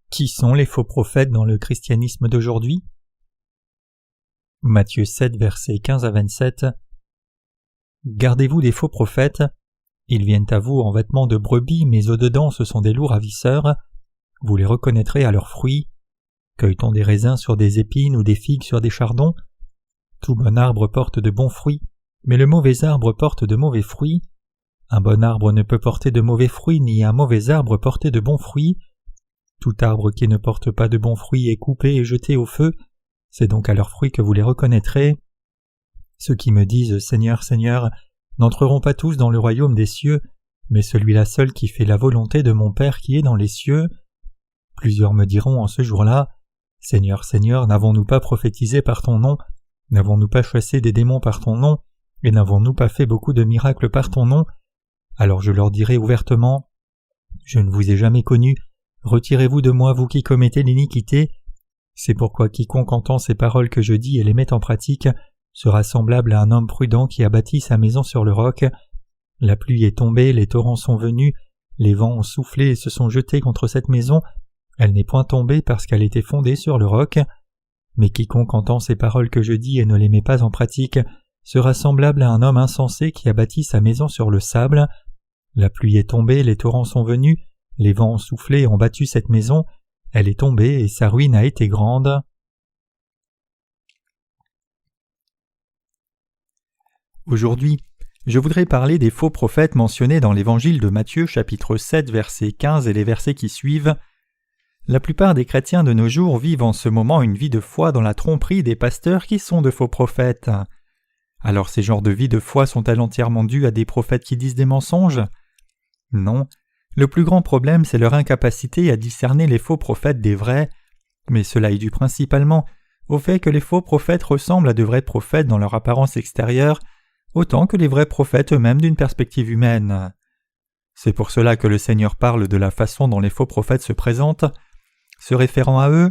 Qui sont les faux prophètes dans le christianisme d'aujourd'hui? Matthieu 7, versets 15 à 27. Gardez-vous des faux prophètes. Ils viennent à vous en vêtements de brebis, mais au-dedans ce sont des loups ravisseurs. Vous les reconnaîtrez à leurs fruits. Cueille-t-on des raisins sur des épines ou des figues sur des chardons? Tout bon arbre porte de bons fruits, mais le mauvais arbre porte de mauvais fruits. Un bon arbre ne peut porter de mauvais fruits, ni un mauvais arbre porter de bons fruits. Tout arbre qui ne porte pas de bons fruits est coupé et jeté au feu. C'est donc à leurs fruits que vous les reconnaîtrez. Ceux qui me disent « Seigneur, Seigneur » n'entreront pas tous dans le royaume des cieux, mais celui-là seul qui fait la volonté de mon Père qui est dans les cieux. Plusieurs me diront en ce jour-là « Seigneur, Seigneur, n'avons-nous pas prophétisé par ton nom? N'avons-nous pas chassé des démons par ton nom? Et n'avons-nous pas fait beaucoup de miracles par ton nom ?» Alors je leur dirai ouvertement « Je ne vous ai jamais connus. Retirez-vous de moi, vous qui commettez l'iniquité. » C'est pourquoi quiconque entend ces paroles que je dis et les met en pratique sera semblable à un homme prudent qui a bâti sa maison sur le roc. La pluie est tombée, les torrents sont venus, les vents ont soufflé et se sont jetés contre cette maison. Elle n'est point tombée parce qu'elle était fondée sur le roc. Mais quiconque entend ces paroles que je dis et ne les met pas en pratique sera semblable à un homme insensé qui a bâti sa maison sur le sable. La pluie est tombée, les torrents sont venus, les vents ont soufflé et ont battu cette maison, elle est tombée et sa ruine a été grande. Aujourd'hui, je voudrais parler des faux prophètes mentionnés dans l'évangile de Matthieu chapitre 7 versets 15 et les versets qui suivent. La plupart des chrétiens de nos jours vivent en ce moment une vie de foi dans la tromperie des pasteurs qui sont de faux prophètes. Alors ces genres de vie de foi sont-elles entièrement dues à des prophètes qui disent des mensonges? Non. Le plus grand problème, c'est leur incapacité à discerner les faux prophètes des vrais, mais cela est dû principalement au fait que les faux prophètes ressemblent à de vrais prophètes dans leur apparence extérieure, autant que les vrais prophètes eux-mêmes d'une perspective humaine. C'est pour cela que le Seigneur parle de la façon dont les faux prophètes se présentent. Se référant à eux,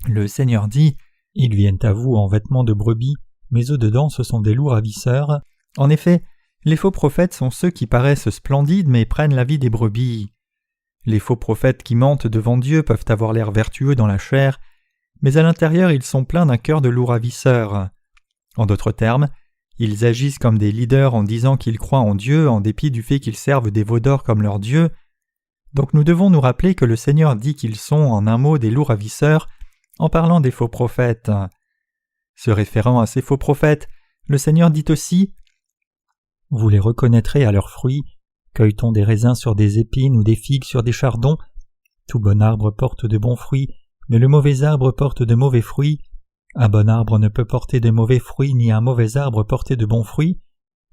le Seigneur dit « Ils viennent à vous en vêtements de brebis, mais au-dedans ce sont des loups ravisseurs. » En effet, les faux prophètes sont ceux qui paraissent splendides mais prennent la vie des brebis. Les faux prophètes qui mentent devant Dieu peuvent avoir l'air vertueux dans la chair, mais à l'intérieur ils sont pleins d'un cœur de loup ravisseur. En d'autres termes, ils agissent comme des leaders en disant qu'ils croient en Dieu en dépit du fait qu'ils servent des veaux d'or comme leur Dieu. Donc nous devons nous rappeler que le Seigneur dit qu'ils sont en un mot des loups ravisseurs en parlant des faux prophètes. Se référant à ces faux prophètes, le Seigneur dit aussi « Vous les reconnaîtrez à leurs fruits. Cueille-t-on des raisins sur des épines ou des figues sur des chardons? Tout bon arbre porte de bons fruits, mais le mauvais arbre porte de mauvais fruits. Un bon arbre ne peut porter de mauvais fruits, ni un mauvais arbre porter de bons fruits.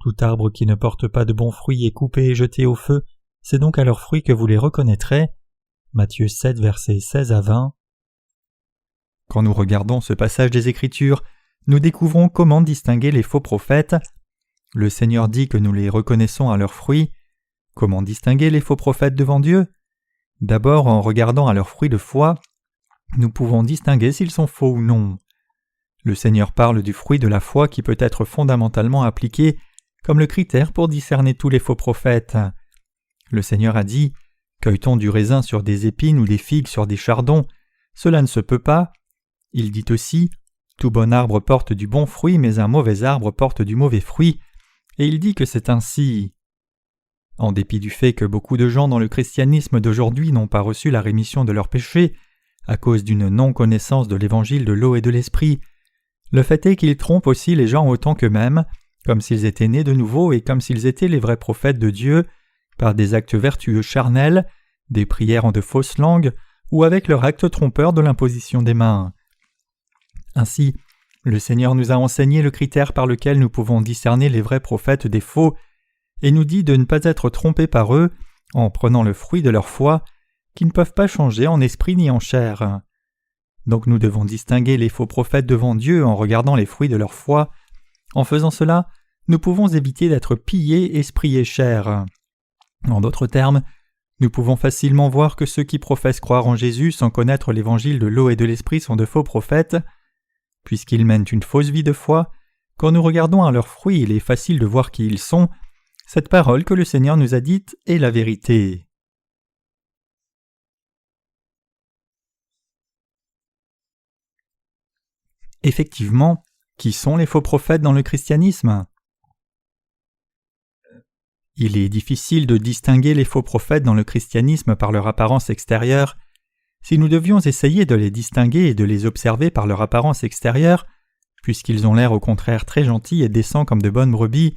Tout arbre qui ne porte pas de bons fruits est coupé et jeté au feu. C'est donc à leurs fruits que vous les reconnaîtrez. » Matthieu 7, versets 16 à 20. Quand nous regardons ce passage des Écritures, nous découvrons comment distinguer les faux prophètes. Le Seigneur dit que nous les reconnaissons à leurs fruits. Comment distinguer les faux prophètes devant Dieu? D'abord, en regardant à leurs fruits de foi, nous pouvons distinguer s'ils sont faux ou non. Le Seigneur parle du fruit de la foi qui peut être fondamentalement appliqué comme le critère pour discerner tous les faux prophètes. Le Seigneur a dit « Cueille-t-on du raisin sur des épines ou des figues sur des chardons? Cela ne se peut pas. » Il dit aussi « Tout bon arbre porte du bon fruit, mais un mauvais arbre porte du mauvais fruit. » Et il dit que c'est ainsi. En dépit du fait que beaucoup de gens dans le christianisme d'aujourd'hui n'ont pas reçu la rémission de leurs péchés, à cause d'une non-connaissance de l'évangile de l'eau et de l'esprit, le fait est qu'ils trompent aussi les gens autant qu'eux-mêmes, comme s'ils étaient nés de nouveau et comme s'ils étaient les vrais prophètes de Dieu, par des actes vertueux charnels, des prières en de fausses langues, ou avec leur acte trompeur de l'imposition des mains. Ainsi, le Seigneur nous a enseigné le critère par lequel nous pouvons discerner les vrais prophètes des faux, et nous dit de ne pas être trompés par eux en prenant le fruit de leur foi, qui ne peuvent pas changer en esprit ni en chair. Donc nous devons distinguer les faux prophètes devant Dieu en regardant les fruits de leur foi. En faisant cela, nous pouvons éviter d'être pillés esprit et chair. En d'autres termes, nous pouvons facilement voir que ceux qui professent croire en Jésus sans connaître l'évangile de l'eau et de l'esprit sont de faux prophètes. Puisqu'ils mènent une fausse vie de foi, quand nous regardons à leurs fruits, il est facile de voir qui ils sont. Cette parole que le Seigneur nous a dite est la vérité. Effectivement, qui sont les faux prophètes dans le christianisme ? Il est difficile de distinguer les faux prophètes dans le christianisme par leur apparence extérieure. Si nous devions essayer de les distinguer et de les observer par leur apparence extérieure, puisqu'ils ont l'air au contraire très gentils et décents comme de bonnes brebis,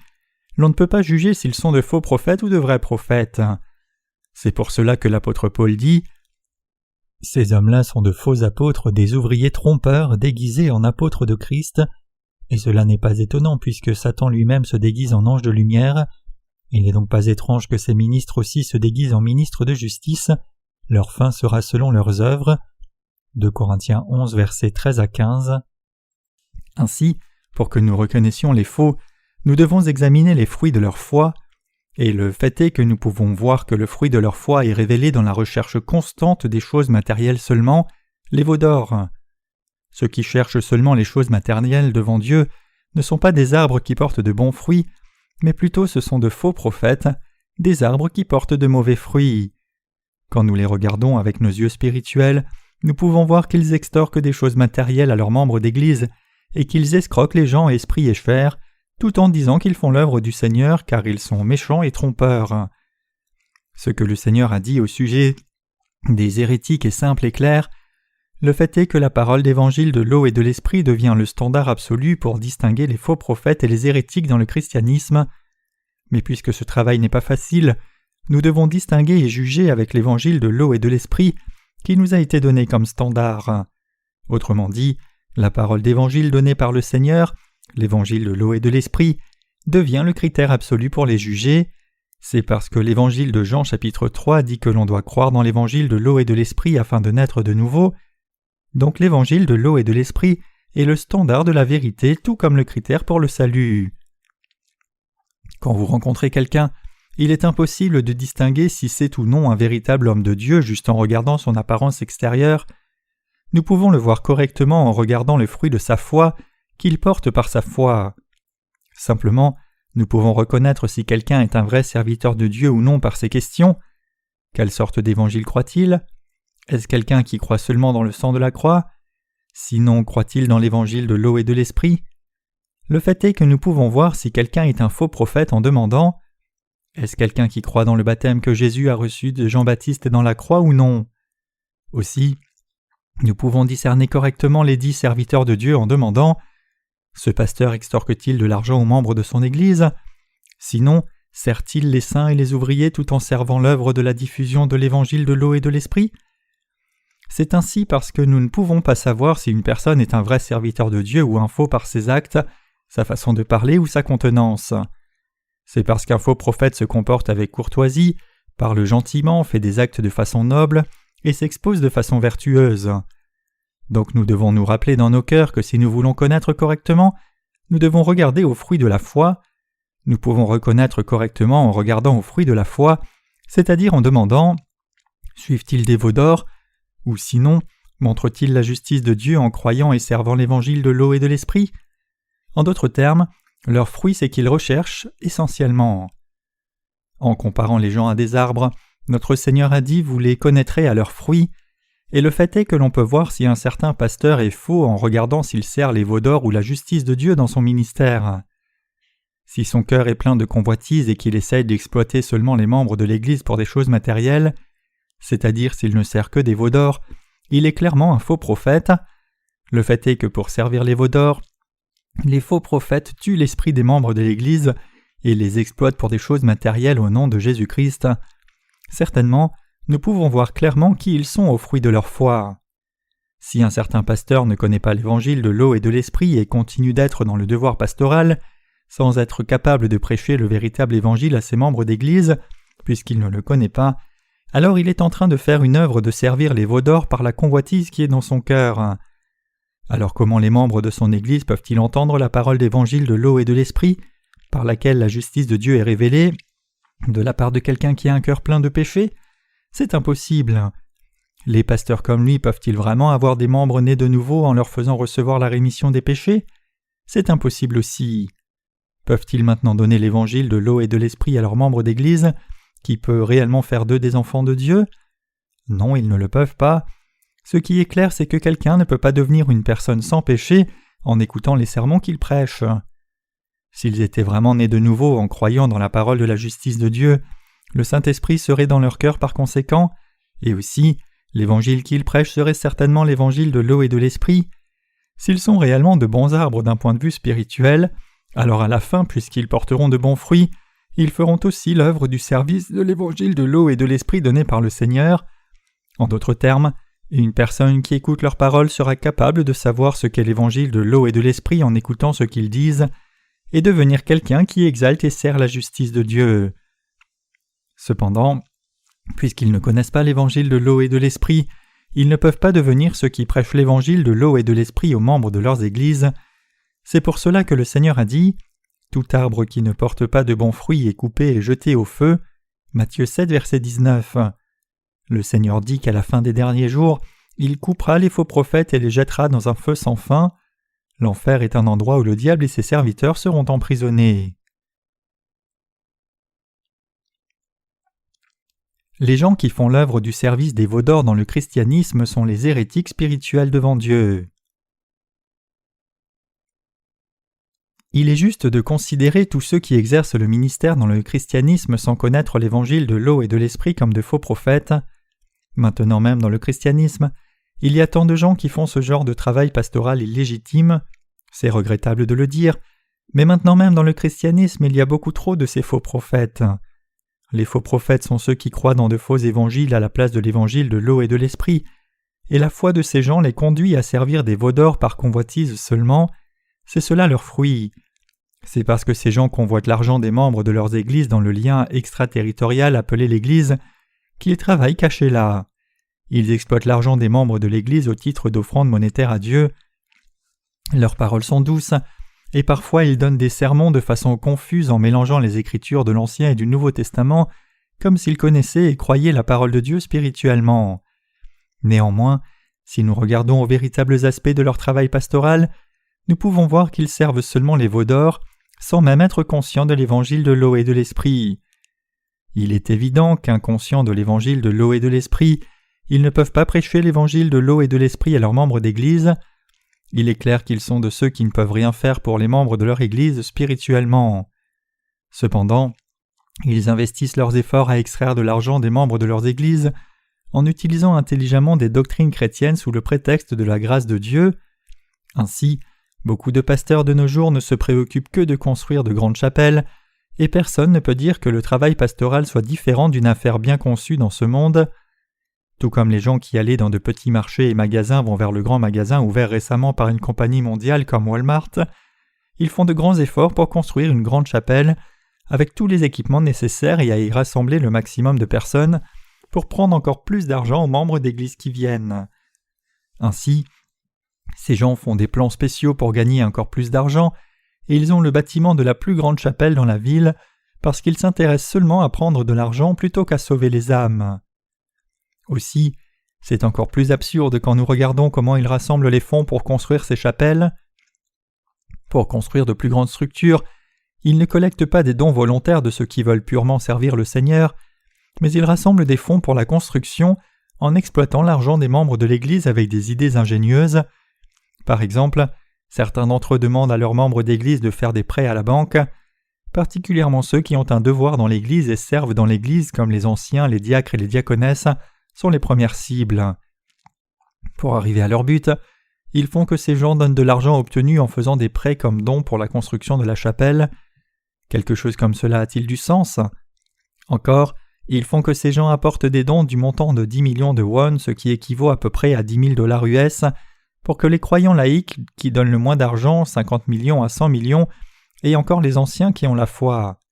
l'on ne peut pas juger s'ils sont de faux prophètes ou de vrais prophètes. C'est pour cela que l'apôtre Paul dit « Ces hommes-là sont de faux apôtres, des ouvriers trompeurs déguisés en apôtres de Christ, et cela n'est pas étonnant puisque Satan lui-même se déguise en ange de lumière. Il n'est donc pas étrange que ces ministres aussi se déguisent en ministres de justice. Leur fin sera selon leurs œuvres. » 2 Corinthiens 11, versets 13 à 15. Ainsi, pour que nous reconnaissions les faux, nous devons examiner les fruits de leur foi, et le fait est que nous pouvons voir que le fruit de leur foi est révélé dans la recherche constante des choses matérielles seulement, les veaux d'or. Ceux qui cherchent seulement les choses matérielles devant Dieu ne sont pas des arbres qui portent de bons fruits, mais plutôt ce sont de faux prophètes, des arbres qui portent de mauvais fruits. Quand nous les regardons avec nos yeux spirituels, nous pouvons voir qu'ils extorquent des choses matérielles à leurs membres d'Église et qu'ils escroquent les gens esprit et chair, tout en disant qu'ils font l'œuvre du Seigneur car ils sont méchants et trompeurs. Ce que le Seigneur a dit au sujet des hérétiques est simple et clair. Le fait est que la parole d'évangile de l'eau et de l'esprit devient le standard absolu pour distinguer les faux prophètes et les hérétiques dans le christianisme. Mais puisque ce travail n'est pas facile, nous devons distinguer et juger avec l'évangile de l'eau et de l'esprit qui nous a été donné comme standard. Autrement dit, la parole d'évangile donnée par le Seigneur, l'évangile de l'eau et de l'esprit, devient le critère absolu pour les juger. C'est parce que l'évangile de Jean chapitre 3 dit que l'on doit croire dans l'évangile de l'eau et de l'esprit afin de naître de nouveau. Donc l'évangile de l'eau et de l'esprit est le standard de la vérité, tout comme le critère pour le salut. Quand vous rencontrez quelqu'un, il est impossible de distinguer si c'est ou non un véritable homme de Dieu juste en regardant son apparence extérieure. Nous pouvons le voir correctement en regardant le fruit de sa foi qu'il porte par sa foi. Simplement, nous pouvons reconnaître si quelqu'un est un vrai serviteur de Dieu ou non par ces questions. Quelle sorte d'évangile croit-il ? Est-ce quelqu'un qui croit seulement dans le sang de la croix ? Sinon, croit-il dans l'évangile de l'eau et de l'esprit ? Le fait est que nous pouvons voir si quelqu'un est un faux prophète en demandant « Est-ce quelqu'un qui croit dans le baptême que Jésus a reçu de Jean-Baptiste dans la croix ou non ?» Aussi, nous pouvons discerner correctement les 10 serviteurs de Dieu en demandant « Ce pasteur extorque-t-il de l'argent aux membres de son Église ? Sinon, sert-il les saints et les ouvriers tout en servant l'œuvre de la diffusion de l'évangile de l'eau et de l'esprit ?» C'est ainsi parce que nous ne pouvons pas savoir si une personne est un vrai serviteur de Dieu ou un faux par ses actes, sa façon de parler ou sa contenance. C'est parce qu'un faux prophète se comporte avec courtoisie, parle gentiment, fait des actes de façon noble et s'expose de façon vertueuse. Donc nous devons nous rappeler dans nos cœurs que si nous voulons connaître correctement, nous devons regarder aux fruits de la foi. Nous pouvons reconnaître correctement en regardant aux fruits de la foi, c'est-à-dire en demandant « Suivent-ils des veaux d'or ?» ou sinon « Montrent-ils la justice de Dieu en croyant et servant l'évangile de l'eau et de l'esprit ?» En d'autres termes, leur fruit c'est qu'ils recherchent essentiellement. En comparant les gens à des arbres, notre Seigneur a dit « Vous les connaîtrez à leurs fruits », et le fait est que l'on peut voir si un certain pasteur est faux en regardant s'il sert les veaux d'or ou la justice de Dieu dans son ministère. Si son cœur est plein de convoitise et qu'il essaye d'exploiter seulement les membres de l'Église pour des choses matérielles, c'est-à-dire s'il ne sert que des veaux d'or, il est clairement un faux prophète. Le fait est que pour servir les veaux d'or, les faux prophètes tuent l'esprit des membres de l'Église et les exploitent pour des choses matérielles au nom de Jésus-Christ. Certainement, nous pouvons voir clairement qui ils sont au fruit de leur foi. Si un certain pasteur ne connaît pas l'évangile de l'eau et de l'esprit et continue d'être dans le devoir pastoral, sans être capable de prêcher le véritable évangile à ses membres d'Église, puisqu'il ne le connaît pas, alors il est en train de faire une œuvre de servir les veaux d'or par la convoitise qui est dans son cœur. Alors comment les membres de son Église peuvent-ils entendre la parole d'évangile de l'eau et de l'esprit, par laquelle la justice de Dieu est révélée, de la part de quelqu'un qui a un cœur plein de péché ? C'est impossible. Les pasteurs comme lui peuvent-ils vraiment avoir des membres nés de nouveau en leur faisant recevoir la rémission des péchés ? C'est impossible aussi. Peuvent-ils maintenant donner l'évangile de l'eau et de l'esprit à leurs membres d'Église, qui peut réellement faire d'eux des enfants de Dieu ? Non, ils ne le peuvent pas. Ce qui est clair, c'est que quelqu'un ne peut pas devenir une personne sans péché en écoutant les sermons qu'ils prêchent. S'ils étaient vraiment nés de nouveau en croyant dans la parole de la justice de Dieu, le Saint-Esprit serait dans leur cœur par conséquent, et aussi l'évangile qu'ils prêchent serait certainement l'évangile de l'eau et de l'esprit. S'ils sont réellement de bons arbres d'un point de vue spirituel, alors à la fin, puisqu'ils porteront de bons fruits, ils feront aussi l'œuvre du service de l'évangile de l'eau et de l'esprit donné par le Seigneur. En d'autres termes, une personne qui écoute leurs paroles sera capable de savoir ce qu'est l'évangile de l'eau et de l'esprit en écoutant ce qu'ils disent, et devenir quelqu'un qui exalte et sert la justice de Dieu. Cependant, puisqu'ils ne connaissent pas l'évangile de l'eau et de l'esprit, ils ne peuvent pas devenir ceux qui prêchent l'évangile de l'eau et de l'esprit aux membres de leurs églises. C'est pour cela que le Seigneur a dit « Tout arbre qui ne porte pas de bons fruits est coupé et jeté au feu » Matthieu 7, verset 19. Le Seigneur dit qu'à la fin des derniers jours, il coupera les faux prophètes et les jettera dans un feu sans fin. L'enfer est un endroit où le diable et ses serviteurs seront emprisonnés. Les gens qui font l'œuvre du service des veaux d'or dans le christianisme sont les hérétiques spirituels devant Dieu. Il est juste de considérer tous ceux qui exercent le ministère dans le christianisme sans connaître l'évangile de l'eau et de l'esprit comme de faux prophètes. Maintenant même dans le christianisme, il y a tant de gens qui font ce genre de travail pastoral illégitime. C'est regrettable de le dire, mais maintenant même dans le christianisme, il y a beaucoup trop de ces faux prophètes. Les faux prophètes sont ceux qui croient dans de faux évangiles à la place de l'évangile de l'eau et de l'esprit, et la foi de ces gens les conduit à servir des veaux d'or par convoitise seulement. C'est cela leur fruit. C'est parce que ces gens convoitent l'argent des membres de leurs églises dans le lien extraterritorial appelé l'Église qu'ils travaillent cachés là. Ils exploitent l'argent des membres de l'Église au titre d'offrande monétaire à Dieu. Leurs paroles sont douces, et parfois ils donnent des sermons de façon confuse en mélangeant les Écritures de l'Ancien et du Nouveau Testament, comme s'ils connaissaient et croyaient la parole de Dieu spirituellement. Néanmoins, si nous regardons aux véritables aspects de leur travail pastoral, nous pouvons voir qu'ils servent seulement les veaux d'or, sans même être conscients de l'évangile de l'eau et de l'esprit. Il est évident qu'inconscients de l'évangile de l'eau et de l'esprit, ils ne peuvent pas prêcher l'évangile de l'eau et de l'esprit à leurs membres d'Église. Il est clair qu'ils sont de ceux qui ne peuvent rien faire pour les membres de leur Église spirituellement. Cependant, ils investissent leurs efforts à extraire de l'argent des membres de leurs Églises en utilisant intelligemment des doctrines chrétiennes sous le prétexte de la grâce de Dieu. Ainsi, beaucoup de pasteurs de nos jours ne se préoccupent que de construire de grandes chapelles, et personne ne peut dire que le travail pastoral soit différent d'une affaire bien conçue dans ce monde. Tout comme les gens qui allaient dans de petits marchés et magasins vont vers le grand magasin ouvert récemment par une compagnie mondiale comme Walmart, ils font de grands efforts pour construire une grande chapelle avec tous les équipements nécessaires et à y rassembler le maximum de personnes pour prendre encore plus d'argent aux membres d'église qui viennent. Ainsi, ces gens font des plans spéciaux pour gagner encore plus d'argent, et ils ont le bâtiment de la plus grande chapelle dans la ville parce qu'ils s'intéressent seulement à prendre de l'argent plutôt qu'à sauver les âmes. Aussi, c'est encore plus absurde quand nous regardons comment ils rassemblent les fonds pour construire ces chapelles. Pour construire de plus grandes structures, ils ne collectent pas des dons volontaires de ceux qui veulent purement servir le Seigneur, mais ils rassemblent des fonds pour la construction en exploitant l'argent des membres de l'Église avec des idées ingénieuses. Par exemple, certains d'entre eux demandent à leurs membres d'Église de faire des prêts à la banque, particulièrement ceux qui ont un devoir dans l'Église et servent dans l'Église comme les anciens, les diacres et les diaconesses sont les premières cibles. Pour arriver à leur but, ils font que ces gens donnent de l'argent obtenu en faisant des prêts comme dons pour la construction de la chapelle. Quelque chose comme cela a-t-il du sens? Encore, ils font que ces gens apportent des dons du montant de 10 millions de won, ce qui équivaut à peu près à 10 000 $ US, pour que les croyants laïcs qui donnent le moins d'argent, 50 millions à 100 millions, et encore les anciens qui ont la foi.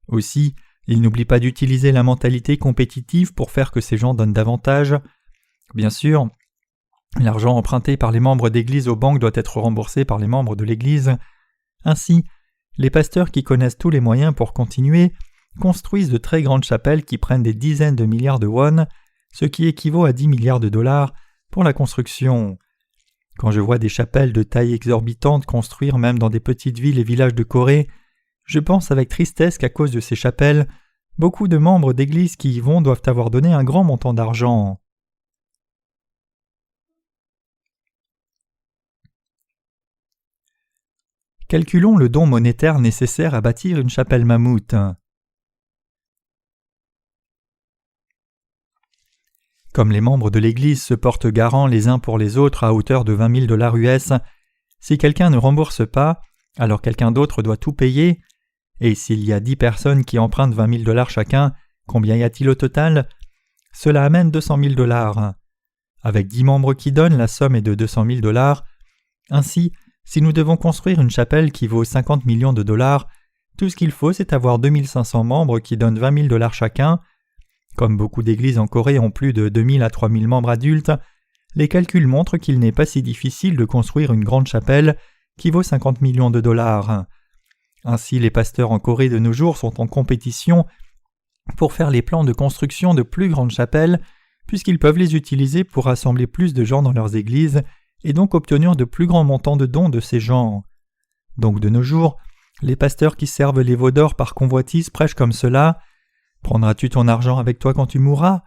Aussi, ils n'oublient pas d'utiliser la mentalité compétitive pour faire que ces gens donnent davantage. Bien sûr, l'argent emprunté par les membres d'Église aux banques doit être remboursé par les membres de l'Église. Ainsi, les pasteurs qui connaissent tous les moyens pour continuer construisent de très grandes chapelles qui prennent des dizaines de milliards de won, ce qui équivaut à 10 milliards de $, pour la construction. Quand je vois des chapelles de taille exorbitante construire même dans des petites villes et villages de Corée, je pense avec tristesse qu'à cause de ces chapelles, beaucoup de membres d'église qui y vont doivent avoir donné un grand montant d'argent. calculons le don monétaire nécessaire à bâtir une chapelle mammouth. Comme les membres de l'Église se portent garants les uns pour les autres à hauteur de 20 000 $ US, si quelqu'un ne rembourse pas, alors quelqu'un d'autre doit tout payer, et s'il y a 10 personnes qui empruntent 20 000 $ chacun, combien y a-t-il au total? Cela amène 200 000 $. Avec 10 membres qui donnent, la somme est de 200 000 $. Ainsi, si nous devons construire une chapelle qui vaut 50 millions de dollars, tout ce qu'il faut c'est avoir 2500 membres qui donnent 20 000 $ chacun. Comme beaucoup d'églises en Corée ont plus de 2000 à 3000 membres adultes, les calculs montrent qu'il n'est pas si difficile de construire une grande chapelle qui vaut 50 millions de dollars. Ainsi, les pasteurs en Corée de nos jours sont en compétition pour faire les plans de construction de plus grandes chapelles, puisqu'ils peuvent les utiliser pour rassembler plus de gens dans leurs églises et donc obtenir de plus grands montants de dons de ces gens. Donc de nos jours, les pasteurs qui servent les veaux d'or par convoitise prêchent comme cela. Prendras-tu ton argent avec toi quand tu mourras?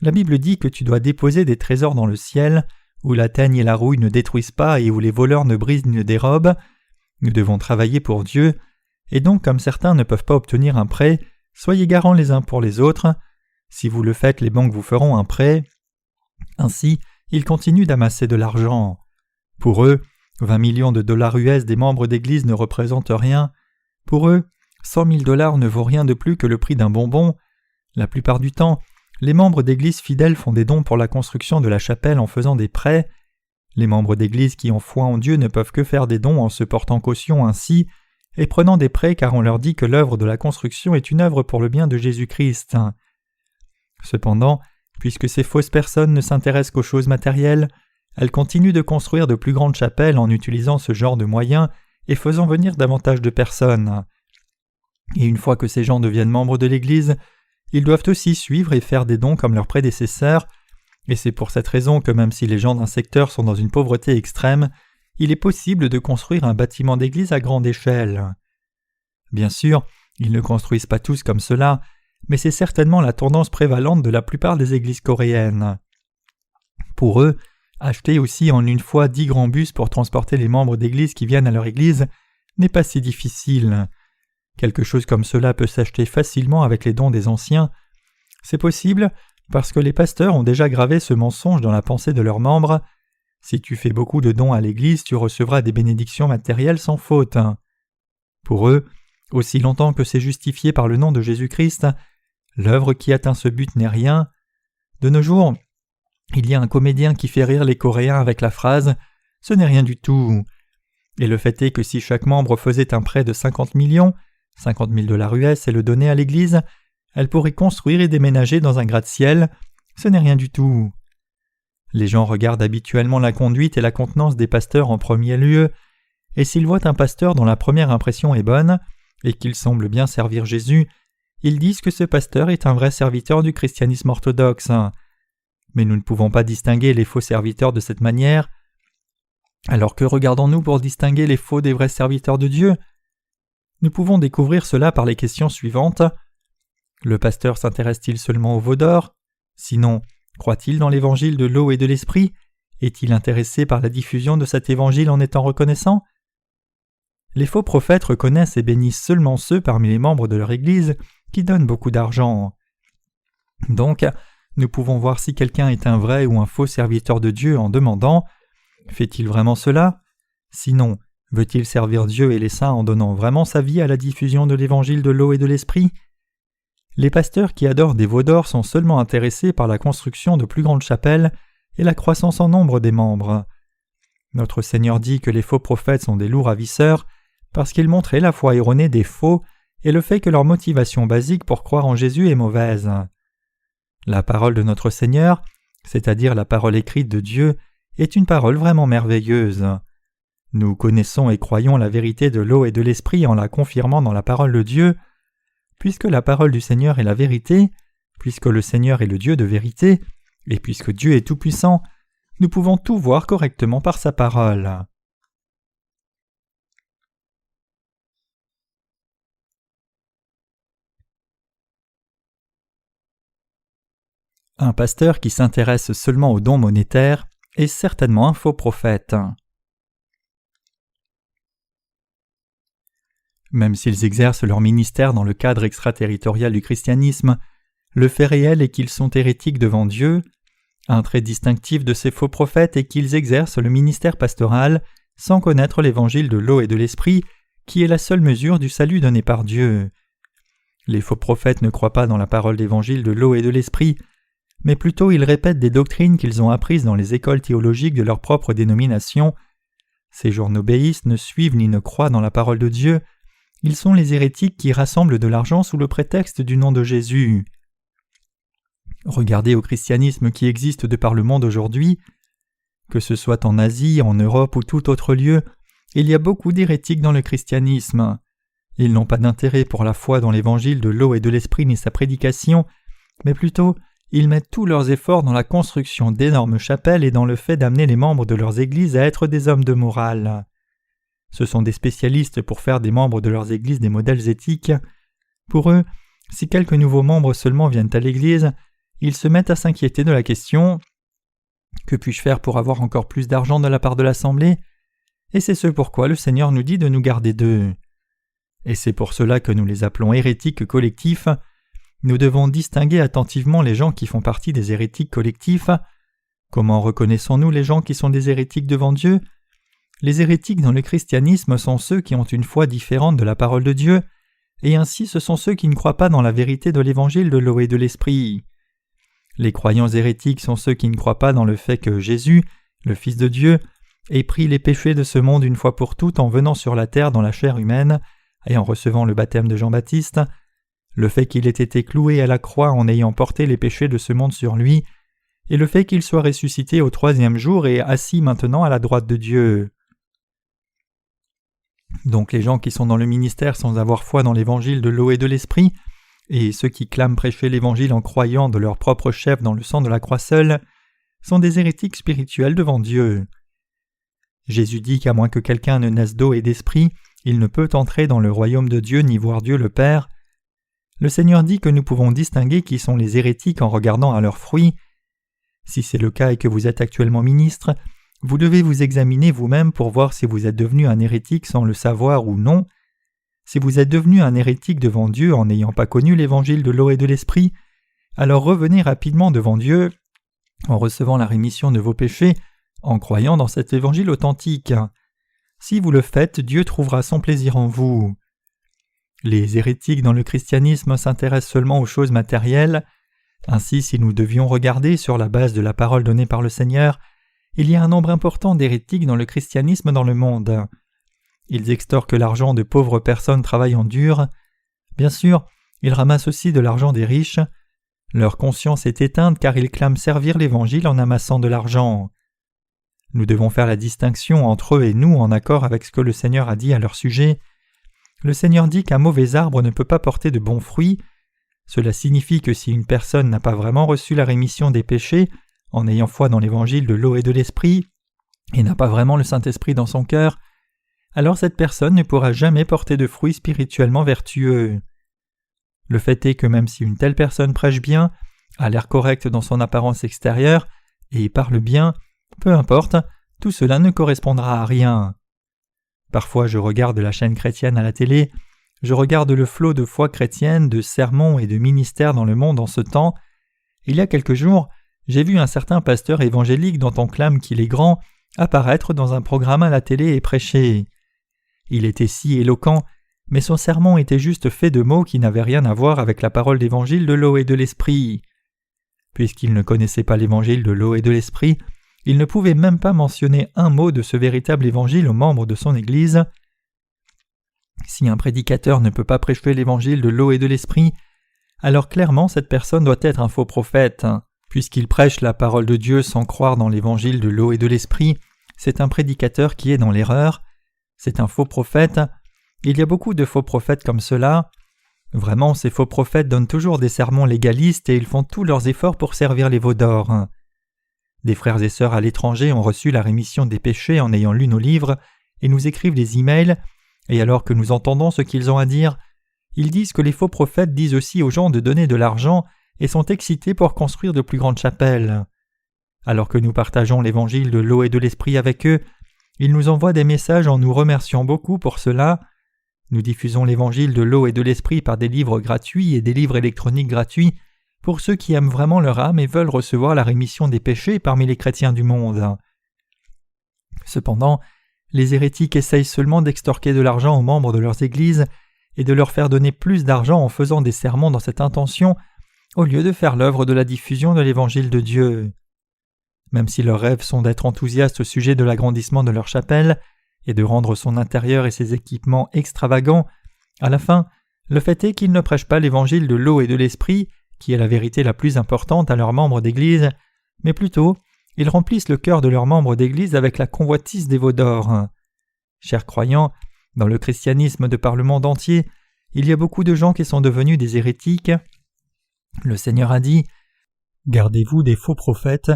La Bible dit que tu dois déposer des trésors dans le ciel, où la teigne et la rouille ne détruisent pas et où les voleurs ne brisent ni ne dérobent. Nous devons travailler pour Dieu, et donc comme certains ne peuvent pas obtenir un prêt, soyez garants les uns pour les autres. Si vous le faites, les banques vous feront un prêt. Ainsi, ils continuent d'amasser de l'argent. Pour eux, 20 millions de dollars US des membres d'église ne représentent rien. Pour eux, 100 000 $ ne vaut rien de plus que le prix d'un bonbon. La plupart du temps, les membres d'église fidèles font des dons pour la construction de la chapelle en faisant des prêts. Les membres d'église qui ont foi en Dieu ne peuvent que faire des dons en se portant caution ainsi et prenant des prêts car on leur dit que l'œuvre de la construction est une œuvre pour le bien de Jésus-Christ. Cependant, puisque ces fausses personnes ne s'intéressent qu'aux choses matérielles, elles continuent de construire de plus grandes chapelles en utilisant ce genre de moyens et faisant venir davantage de personnes. Et une fois que ces gens deviennent membres de l'Église, ils doivent aussi suivre et faire des dons comme leurs prédécesseurs, et c'est pour cette raison que même si les gens d'un secteur sont dans une pauvreté extrême, il est possible de construire un bâtiment d'église à grande échelle. Bien sûr, ils ne construisent pas tous comme cela, mais c'est certainement la tendance prévalente de la plupart des églises coréennes. Pour eux, acheter aussi en une fois 10 grands bus pour transporter les membres d'église qui viennent à leur église n'est pas si difficile. Quelque chose comme cela peut s'acheter facilement avec les dons des anciens. C'est possible parce que les pasteurs ont déjà gravé ce mensonge dans la pensée de leurs membres. Si tu fais beaucoup de dons à l'Église, tu recevras des bénédictions matérielles sans faute. Pour eux, aussi longtemps que c'est justifié par le nom de Jésus-Christ, l'œuvre qui atteint ce but n'est rien. De nos jours, il y a un comédien qui fait rire les Coréens avec la phrase « Ce n'est rien du tout ». Et le fait est que si chaque membre faisait un prêt de 50 millions, 50 000 $ US et le donnait à l'Église, elle pourrait construire et déménager dans un gratte-ciel. Ce n'est rien du tout. Les gens regardent habituellement la conduite et la contenance des pasteurs en premier lieu, et s'ils voient un pasteur dont la première impression est bonne, et qu'il semble bien servir Jésus, ils disent que ce pasteur est un vrai serviteur du christianisme orthodoxe. Mais nous ne pouvons pas distinguer les faux serviteurs de cette manière. Alors que regardons-nous pour distinguer les faux des vrais serviteurs de Dieu? Nous pouvons découvrir cela par les questions suivantes. Le pasteur s'intéresse-t-il seulement aux veaux d'or? Sinon, croit-il dans l'évangile de l'eau et de l'esprit? Est-il intéressé par la diffusion de cet évangile en étant reconnaissant? Les faux prophètes reconnaissent et bénissent seulement ceux parmi les membres de leur Église qui donnent beaucoup d'argent. Donc, nous pouvons voir si quelqu'un est un vrai ou un faux serviteur de Dieu en demandant « Fait-il vraiment cela? Sinon, veut-il servir Dieu et les saints en donnant vraiment sa vie à la diffusion de l'évangile de l'eau et de l'esprit ?» Les pasteurs qui adorent des veaux d'or sont seulement intéressés par la construction de plus grandes chapelles et la croissance en nombre des membres. Notre Seigneur dit que les faux prophètes sont des loups ravisseurs parce qu'ils montraient la foi erronée des faux et le fait que leur motivation basique pour croire en Jésus est mauvaise. La parole de notre Seigneur, c'est-à-dire la parole écrite de Dieu, est une parole vraiment merveilleuse. Nous connaissons et croyons la vérité de l'eau et de l'esprit en la confirmant dans la parole de Dieu. Puisque la parole du Seigneur est la vérité, puisque le Seigneur est le Dieu de vérité, et puisque Dieu est tout-puissant, nous pouvons tout voir correctement par sa parole. Un pasteur qui s'intéresse seulement aux dons monétaires est certainement un faux prophète. Même s'ils exercent leur ministère dans le cadre extraterritorial du christianisme, le fait réel est qu'ils sont hérétiques devant Dieu. Un trait distinctif de ces faux prophètes est qu'ils exercent le ministère pastoral sans connaître l'évangile de l'eau et de l'esprit, qui est la seule mesure du salut donné par Dieu. Les faux prophètes ne croient pas dans la parole d'évangile de l'eau et de l'esprit, mais plutôt ils répètent des doctrines qu'ils ont apprises dans les écoles théologiques de leur propre dénomination. Ces gens n'obéissent, ne suivent ni ne croient dans la parole de Dieu. Ils sont les hérétiques qui rassemblent de l'argent sous le prétexte du nom de Jésus. Regardez au christianisme qui existe de par le monde aujourd'hui. Que ce soit en Asie, en Europe ou tout autre lieu, il y a beaucoup d'hérétiques dans le christianisme. Ils n'ont pas d'intérêt pour la foi dans l'évangile de l'eau et de l'esprit ni sa prédication, mais plutôt ils mettent tous leurs efforts dans la construction d'énormes chapelles et dans le fait d'amener les membres de leurs églises à être des hommes de morale. Ce sont des spécialistes pour faire des membres de leurs églises des modèles éthiques. Pour eux, si quelques nouveaux membres seulement viennent à l'église, ils se mettent à s'inquiéter de la question « Que puis-je faire pour avoir encore plus d'argent de la part de l'Assemblée ?» Et c'est ce pourquoi le Seigneur nous dit de nous garder d'eux. Et c'est pour cela que nous les appelons hérétiques collectifs. Nous devons distinguer attentivement les gens qui font partie des hérétiques collectifs. Comment reconnaissons-nous les gens qui sont des hérétiques devant Dieu ? Les hérétiques dans le christianisme sont ceux qui ont une foi différente de la parole de Dieu, et ainsi ce sont ceux qui ne croient pas dans la vérité de l'évangile de l'eau et de l'esprit. Les croyants hérétiques sont ceux qui ne croient pas dans le fait que Jésus, le Fils de Dieu, ait pris les péchés de ce monde une fois pour toutes en venant sur la terre dans la chair humaine et en recevant le baptême de Jean-Baptiste, le fait qu'il ait été cloué à la croix en ayant porté les péchés de ce monde sur lui, et le fait qu'il soit ressuscité au 3e jour et assis maintenant à la droite de Dieu. Donc les gens qui sont dans le ministère sans avoir foi dans l'évangile de l'eau et de l'esprit, et ceux qui clament prêcher l'évangile en croyant de leur propre chef dans le sang de la croix seule, sont des hérétiques spirituels devant Dieu. Jésus dit qu'à moins que quelqu'un ne naisse d'eau et d'esprit, il ne peut entrer dans le royaume de Dieu ni voir Dieu le Père. Le Seigneur dit que nous pouvons distinguer qui sont les hérétiques en regardant à leurs fruits. Si c'est le cas et que vous êtes actuellement ministre, vous devez vous examiner vous-même pour voir si vous êtes devenu un hérétique sans le savoir ou non. Si vous êtes devenu un hérétique devant Dieu en n'ayant pas connu l'évangile de l'eau et de l'esprit, alors revenez rapidement devant Dieu en recevant la rémission de vos péchés, en croyant dans cet évangile authentique. Si vous le faites, Dieu trouvera son plaisir en vous. Les hérétiques dans le christianisme s'intéressent seulement aux choses matérielles. Ainsi, si nous devions regarder sur la base de la parole donnée par le Seigneur, il y a un nombre important d'hérétiques dans le christianisme dans le monde. Ils extorquent l'argent de pauvres personnes travaillant dur. Bien sûr, ils ramassent aussi de l'argent des riches. Leur conscience est éteinte car ils clament servir l'Évangile en amassant de l'argent. Nous devons faire la distinction entre eux et nous en accord avec ce que le Seigneur a dit à leur sujet. Le Seigneur dit qu'un mauvais arbre ne peut pas porter de bons fruits. Cela signifie que si une personne n'a pas vraiment reçu la rémission des péchés, en ayant foi dans l'évangile de l'eau et de l'esprit, et n'a pas vraiment le Saint-Esprit dans son cœur, alors cette personne ne pourra jamais porter de fruits spirituellement vertueux. Le fait est que même si une telle personne prêche bien, a l'air correct dans son apparence extérieure, et parle bien, peu importe, tout cela ne correspondra à rien. Parfois je regarde la chaîne chrétienne à la télé, je regarde le flot de foi chrétienne, de sermons et de ministères dans le monde en ce temps. Il y a quelques jours, j'ai vu un certain pasteur évangélique dont on clame qu'il est grand apparaître dans un programme à la télé et prêcher. Il était si éloquent, mais son sermon était juste fait de mots qui n'avaient rien à voir avec la parole d'évangile de l'eau et de l'esprit. Puisqu'il ne connaissait pas l'évangile de l'eau et de l'esprit, il ne pouvait même pas mentionner un mot de ce véritable évangile aux membres de son Église. Si un prédicateur ne peut pas prêcher l'évangile de l'eau et de l'esprit, alors clairement cette personne doit être un faux prophète. Puisqu'il prêche la parole de Dieu sans croire dans l'évangile de l'eau et de l'esprit, c'est un prédicateur qui est dans l'erreur. C'est un faux prophète. Il y a beaucoup de faux prophètes comme cela. Vraiment, ces faux prophètes donnent toujours des sermons légalistes et ils font tous leurs efforts pour servir les veaux d'or. Des frères et sœurs à l'étranger ont reçu la rémission des péchés en ayant lu nos livres et nous écrivent des emails, et alors que nous entendons ce qu'ils ont à dire, ils disent que les faux prophètes disent aussi aux gens de donner de l'argent et sont excités pour construire de plus grandes chapelles. Alors que nous partageons l'évangile de l'eau et de l'esprit avec eux, ils nous envoient des messages en nous remerciant beaucoup pour cela. Nous diffusons l'évangile de l'eau et de l'esprit par des livres gratuits et des livres électroniques gratuits pour ceux qui aiment vraiment leur âme et veulent recevoir la rémission des péchés parmi les chrétiens du monde. Cependant, les hérétiques essayent seulement d'extorquer de l'argent aux membres de leurs églises et de leur faire donner plus d'argent en faisant des sermons dans cette intention, au lieu de faire l'œuvre de la diffusion de l'évangile de Dieu. Même si leurs rêves sont d'être enthousiastes au sujet de l'agrandissement de leur chapelle et de rendre son intérieur et ses équipements extravagants, à la fin, le fait est qu'ils ne prêchent pas l'évangile de l'eau et de l'esprit, qui est la vérité la plus importante à leurs membres d'église, mais plutôt, ils remplissent le cœur de leurs membres d'église avec la convoitise des veaux d'or. Chers croyants, dans le christianisme de par le monde entier, il y a beaucoup de gens qui sont devenus des hérétiques. Le Seigneur a dit « Gardez-vous des faux prophètes,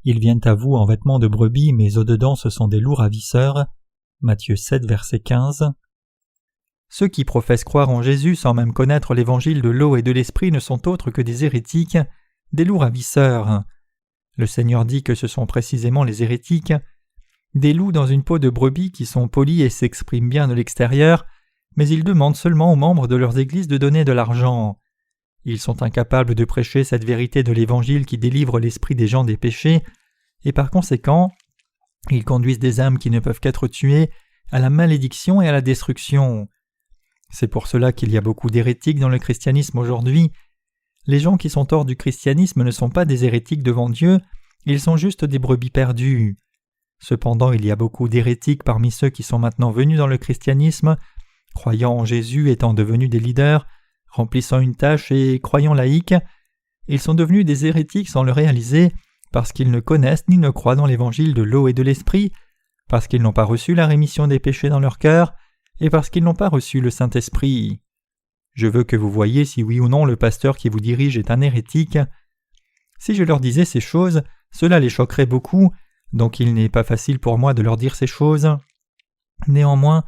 ils viennent à vous en vêtements de brebis, mais au-dedans ce sont des loups ravisseurs. » Matthieu 7, verset 15. Ceux qui professent croire en Jésus sans même connaître l'évangile de l'eau et de l'esprit ne sont autres que des hérétiques, des loups ravisseurs. Le Seigneur dit que ce sont précisément les hérétiques, des loups dans une peau de brebis qui sont polis et s'expriment bien de l'extérieur, mais ils demandent seulement aux membres de leurs églises de donner de l'argent. Ils sont incapables de prêcher cette vérité de l'évangile qui délivre l'esprit des gens des péchés, et par conséquent, ils conduisent des âmes qui ne peuvent qu'être tuées à la malédiction et à la destruction. C'est pour cela qu'il y a beaucoup d'hérétiques dans le christianisme aujourd'hui. Les gens qui sont hors du christianisme ne sont pas des hérétiques devant Dieu, ils sont juste des brebis perdues. Cependant, il y a beaucoup d'hérétiques parmi ceux qui sont maintenant venus dans le christianisme, croyant en Jésus, étant devenus des leaders, remplissant une tâche et croyant laïcs. Ils sont devenus des hérétiques sans le réaliser, parce qu'ils ne connaissent ni ne croient dans l'évangile de l'eau et de l'esprit, parce qu'ils n'ont pas reçu la rémission des péchés dans leur cœur, et parce qu'ils n'ont pas reçu le Saint-Esprit. Je veux que vous voyiez si oui ou non le pasteur qui vous dirige est un hérétique. Si je leur disais ces choses, cela les choquerait beaucoup, donc il n'est pas facile pour moi de leur dire ces choses. Néanmoins,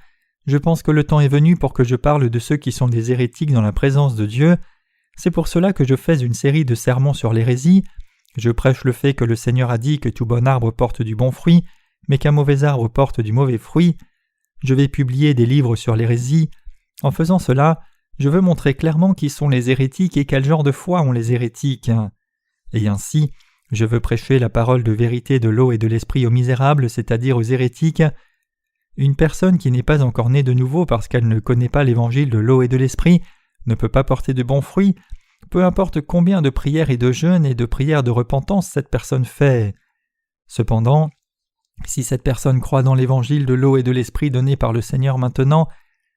je pense que le temps est venu pour que je parle de ceux qui sont des hérétiques dans la présence de Dieu. C'est pour cela que je fais une série de sermons sur l'hérésie. Je prêche le fait que le Seigneur a dit que tout bon arbre porte du bon fruit, mais qu'un mauvais arbre porte du mauvais fruit. Je vais publier des livres sur l'hérésie. En faisant cela, je veux montrer clairement qui sont les hérétiques et quel genre de foi ont les hérétiques. Et ainsi, je veux prêcher la parole de vérité de l'eau et de l'esprit aux misérables, c'est-à-dire aux hérétiques. Une personne qui n'est pas encore née de nouveau parce qu'elle ne connaît pas l'évangile de l'eau et de l'esprit ne peut pas porter de bons fruits, peu importe combien de prières et de jeûnes et de prières de repentance cette personne fait. Cependant, si cette personne croit dans l'évangile de l'eau et de l'esprit donné par le Seigneur maintenant,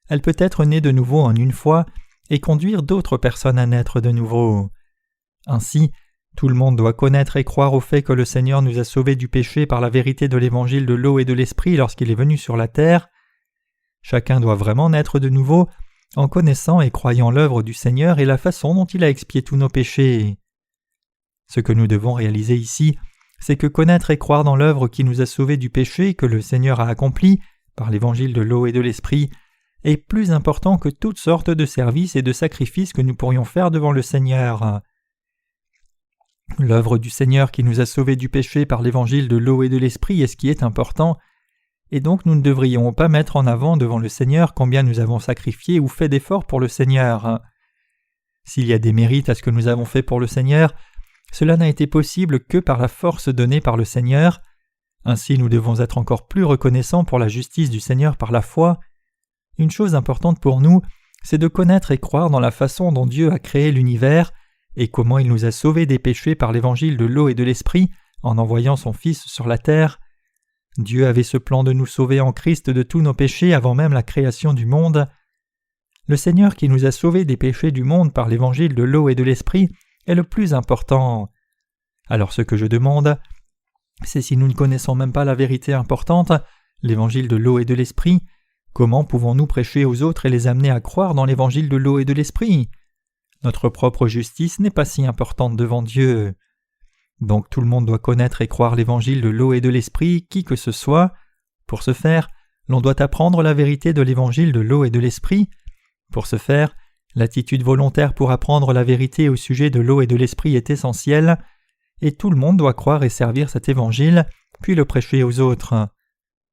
elle peut être née de nouveau en une fois et conduire d'autres personnes à naître de nouveau. Ainsi, tout le monde doit connaître et croire au fait que le Seigneur nous a sauvés du péché par la vérité de l'évangile de l'eau et de l'esprit lorsqu'il est venu sur la terre. Chacun doit vraiment naître de nouveau en connaissant et croyant l'œuvre du Seigneur et la façon dont il a expié tous nos péchés. Ce que nous devons réaliser ici, c'est que connaître et croire dans l'œuvre qui nous a sauvés du péché que le Seigneur a accompli par l'évangile de l'eau et de l'esprit est plus important que toutes sortes de services et de sacrifices que nous pourrions faire devant le Seigneur. L'œuvre du Seigneur qui nous a sauvés du péché par l'évangile de l'eau et de l'esprit est ce qui est important, et donc nous ne devrions pas mettre en avant devant le Seigneur combien nous avons sacrifié ou fait d'efforts pour le Seigneur. S'il y a des mérites à ce que nous avons fait pour le Seigneur, cela n'a été possible que par la force donnée par le Seigneur. Ainsi nous devons être encore plus reconnaissants pour la justice du Seigneur par la foi. Une chose importante pour nous, c'est de connaître et croire dans la façon dont Dieu a créé l'univers et comment il nous a sauvés des péchés par l'évangile de l'eau et de l'esprit en envoyant son Fils sur la terre. Dieu avait ce plan de nous sauver en Christ de tous nos péchés avant même la création du monde. Le Seigneur qui nous a sauvés des péchés du monde par l'évangile de l'eau et de l'esprit est le plus important. Alors ce que je demande, c'est si nous ne connaissons même pas la vérité importante, l'évangile de l'eau et de l'esprit, comment pouvons-nous prêcher aux autres et les amener à croire dans l'évangile de l'eau et de l'esprit ? Notre propre justice n'est pas si importante devant Dieu. Donc tout le monde doit connaître et croire l'évangile de l'eau et de l'esprit, qui que ce soit. Pour ce faire, l'on doit apprendre la vérité de l'évangile de l'eau et de l'esprit. Pour ce faire, l'attitude volontaire pour apprendre la vérité au sujet de l'eau et de l'esprit est essentielle, et tout le monde doit croire et servir cet évangile, puis le prêcher aux autres.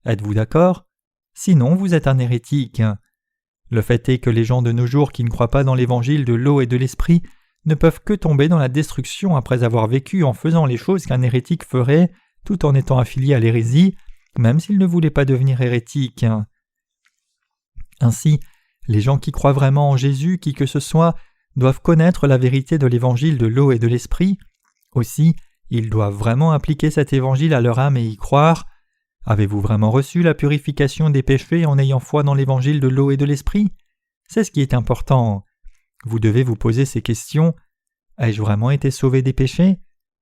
Êtes-vous d'accord ? Sinon, vous êtes un hérétique. Le fait est que les gens de nos jours qui ne croient pas dans l'évangile de l'eau et de l'esprit ne peuvent que tomber dans la destruction après avoir vécu en faisant les choses qu'un hérétique ferait, tout en étant affilié à l'hérésie, même s'il ne voulait pas devenir hérétique. Ainsi, les gens qui croient vraiment en Jésus, qui que ce soit, doivent connaître la vérité de l'évangile de l'eau et de l'esprit. Aussi, ils doivent vraiment appliquer cet évangile à leur âme et y croire. Avez-vous vraiment reçu la purification des péchés en ayant foi dans l'évangile de l'eau et de l'esprit? C'est ce qui est important. Vous devez vous poser ces questions. Ai-je vraiment été sauvé des péchés?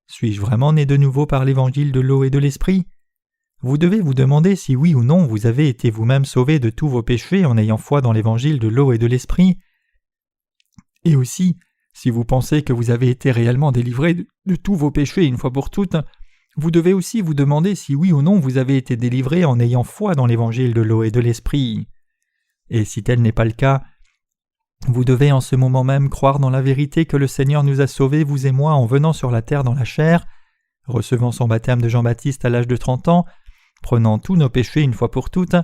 Suis-je vraiment né de nouveau par l'évangile de l'eau et de l'esprit? Vous devez vous demander si oui ou non vous avez été vous-même sauvé de tous vos péchés en ayant foi dans l'évangile de l'eau et de l'esprit. Et aussi, si vous pensez que vous avez été réellement délivré de tous vos péchés une fois pour toutes, vous devez aussi vous demander si oui ou non vous avez été délivré en ayant foi dans l'évangile de l'eau et de l'esprit. Et si tel n'est pas le cas, vous devez en ce moment même croire dans la vérité que le Seigneur nous a sauvés, vous et moi, en venant sur la terre dans la chair, recevant son baptême de Jean-Baptiste à l'âge de 30 ans, prenant tous nos péchés une fois pour toutes,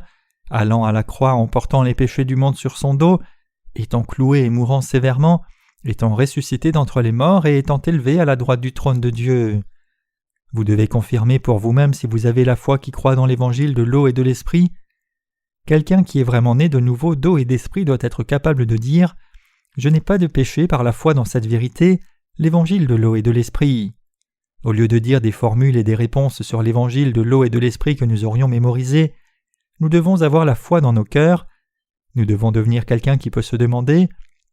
allant à la croix en portant les péchés du monde sur son dos, étant cloué et mourant sévèrement, étant ressuscité d'entre les morts et étant élevé à la droite du trône de Dieu. Vous devez confirmer pour vous-même si vous avez la foi qui croit dans l'évangile de l'eau et de l'esprit. Quelqu'un qui est vraiment né de nouveau d'eau et d'esprit doit être capable de dire « Je n'ai pas de péché par la foi dans cette vérité, l'évangile de l'eau et de l'esprit ». Au lieu de dire des formules et des réponses sur l'évangile de l'eau et de l'esprit que nous aurions mémorisé, nous devons avoir la foi dans nos cœurs. Nous devons devenir quelqu'un qui peut se demander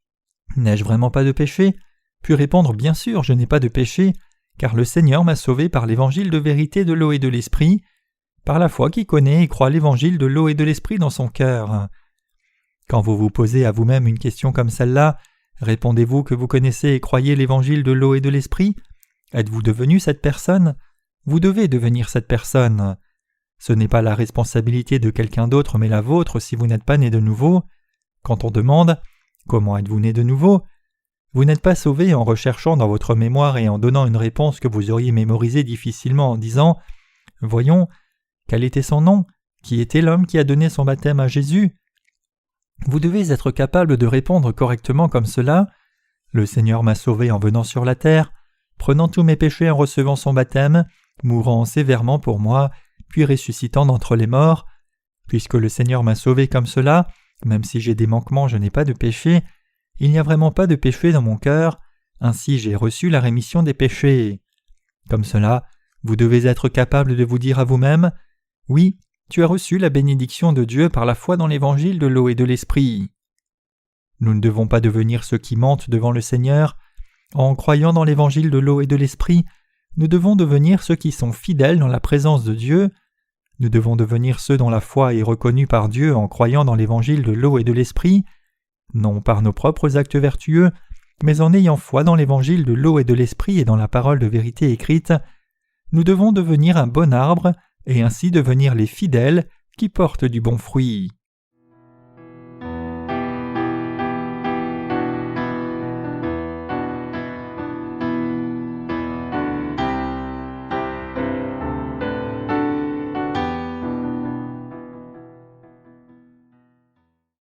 « N'ai-je vraiment pas de péché ?» puis répondre « Bien sûr, je n'ai pas de péché, car le Seigneur m'a sauvé par l'évangile de vérité de l'eau et de l'esprit, par la foi qui connaît et croit l'évangile de l'eau et de l'esprit dans son cœur. » Quand vous vous posez à vous-même une question comme celle-là, répondez-vous que vous connaissez et croyez l'évangile de l'eau et de l'esprit? Êtes-vous devenu cette personne? Vous devez devenir cette personne. Ce n'est pas la responsabilité de quelqu'un d'autre mais la vôtre si vous n'êtes pas né de nouveau. Quand on demande « Comment êtes-vous né de nouveau ?» vous n'êtes pas sauvé en recherchant dans votre mémoire et en donnant une réponse que vous auriez mémorisée difficilement en disant « Voyons, quel était son nom? Qui était l'homme qui a donné son baptême à Jésus ?» Vous devez être capable de répondre correctement comme cela. « Le Seigneur m'a sauvé en venant sur la terre, prenant tous mes péchés en recevant son baptême, mourant sévèrement pour moi, puis ressuscitant d'entre les morts. Puisque le Seigneur m'a sauvé comme cela, même si j'ai des manquements, je n'ai pas de péché. Il n'y a vraiment pas de péché dans mon cœur, ainsi j'ai reçu la rémission des péchés. » Comme cela, vous devez être capable de vous dire à vous-même « Oui, tu as reçu la bénédiction de Dieu par la foi dans l'évangile de l'eau et de l'esprit. » Nous ne devons pas devenir ceux qui mentent devant le Seigneur. En croyant dans l'évangile de l'eau et de l'esprit, nous devons devenir ceux qui sont fidèles dans la présence de Dieu. Nous devons devenir ceux dont la foi est reconnue par Dieu en croyant dans l'évangile de l'eau et de l'esprit, non par nos propres actes vertueux, mais en ayant foi dans l'évangile de l'eau et de l'esprit et dans la parole de vérité écrite. Nous devons devenir un bon arbre et ainsi devenir les fidèles qui portent du bon fruit.